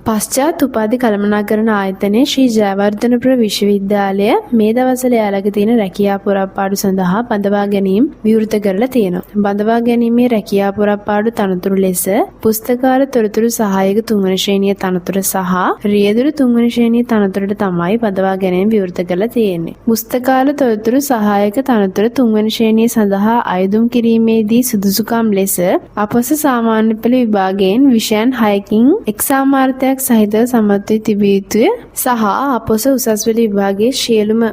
පශ්චාත් උපාධි කළමනාකරණ ආයතනයේ ශ්‍රී ජයවර්ධනපුර විශ්වවිද්‍යාලය මේ දවස්වල යාළඟ තියෙන රැකියා පුරප්පාඩු සඳහා බඳවා ගැනීම විවෘත කරලා තියෙනවා. බඳවා ගැනීමේ රැකියා පුරප්පාඩු තනතුරු ලෙස පුස්තකාල තොරතුරු සහායක තුන්වන ශ්‍රේණිය තනතුර සහ රියදුරු තුන්වන ශ්‍රේණිය තනතුරට තමයි බඳවා ගැනීම විවෘත කරලා තියෙන්නේ. පුස්තකාල තොරතුරු සහායක තනතුර තුන්වන ශ්‍රේණිය සඳහා අයදුම් කිරීමේදී සුදුසුකම් ලෙස අපොස සාමාන්‍ය පෙළ විභාගයෙන් විෂයන් 6කින් එක්සාමාර්ථයක් සහිතව සමත් වී තිබිය යුතුය සහ අපොස උසස් පෙළ විභාගයේ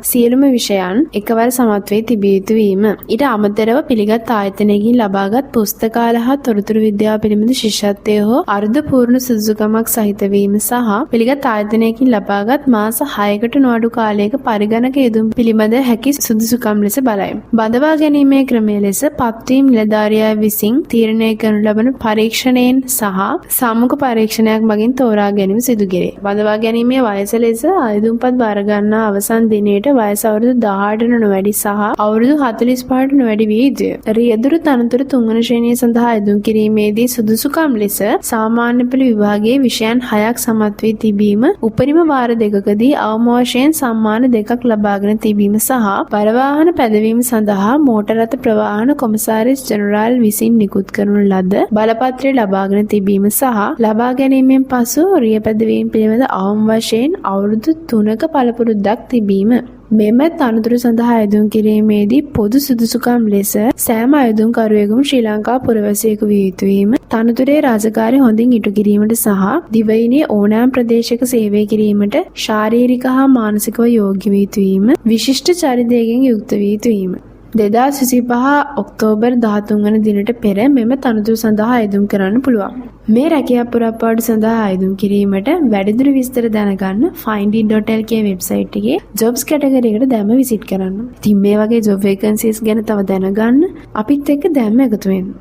සියලුම විෂයන් එකවර සමත් වී තිබිය යුතු වීම. ඊට අමතරව පිළිගත් ආයතනයකින් ලබාගත් පුස්තකාල හා තොරතුරු විද්‍යාව පිළිබඳ ශිෂ්‍යත්වය හෝ අර්ධ පූර්ණ සුදුසුකමක් සහිත වීම සහ පිළිගත් ආයතනයකින් ලබාගත් මාස 6කට නොඅඩු කාලයක පරිගණක යෙදුම් පිළිබඳ හැකි සුදුසුකම් ලෙස බලයි. බඳවා ගැනීමේ ක්‍රමය ලෙස පත්වීම් නිලධාරියා විසින් තීරණය කරනු ලබන පරීක්ෂණයෙන් සහ සම්මුඛ පරීක්ෂණයක් මගින් තෝරා ගැනීම සිදු කෙරේ. බඳවා ගැනීමේ වයස ලෙස අයදුම්පත් බාර ගන්නා අවසන් දිනයට වයස අවුරුදු 18ට නොවැඩි සහ අවුරුදු 45ට නොවැඩි විය යුතුය. රියදුරු තනතුරු තුන්වන ශ්‍රේණිය සඳහා අයදුම් කිරීමේදී සුදුසුකම් ලෙස සාමාන්‍ය පෙළ විභාගයේ විෂයන් 6ක් සමත් වී තිබීම, උපරිම වාර දෙකකදී අවම වශයෙන් සම්මාන දෙකක් ලබාගෙන තිබීම සහ පරවාහන පැදවීම සඳහා මෝටර රථ ප්‍රවාහන කොමසාරිස් ජෙනරාල් විසින් නිකුත් කරනු ලද බලපත්‍රය ලබාගෙන තිබීම සහ ලබා ගැනීමෙන් පසු රියපැදවීම පිළිබඳ අවම වශයෙන් අවුරුදු 3ක පළපුරුද්දක් තිබීම. මෙම තනතුරු සඳහා අයදුම් කිරීමේදී පොදු සුදුසුකම් ලෙස සෑම අයදුම්කරුවෙකුම ශ්‍රී ලංකා පුරවැසියෙකු විය යුතු වීම, තනතුරේ රාජකාරී හොඳින් ඉටු කිරීමට සහ දිවයිනේ ඕනෑම ප්‍රදේශයක සේවය කිරීමට ශාරීරික හා මානසිකව යෝග්‍ය විය යුතු වීම, විශිෂ්ට චරිතයකින් යුක්ත විය යුතු වීම. 2025 ඔක්තෝබර් 13 වන දිනට පෙර මෙම තනතුරු සඳහා අයදුම් කරන්න පුළුවන්. මේ රැකියා පුරප්පාඩු සඳහා අයදුම් කිරීමට වැඩිදුර විස්තර දැනගන්න findeed.lk වෙබ්සයිට් එකේ jobs කැටගරි එකට දැම්ම විසිට් කරන්න. ඉතින් මේ වගේ job vacancies ගැන තව දැනගන්න අපිත් එක්ක දැම්ම එකතු වෙන්න.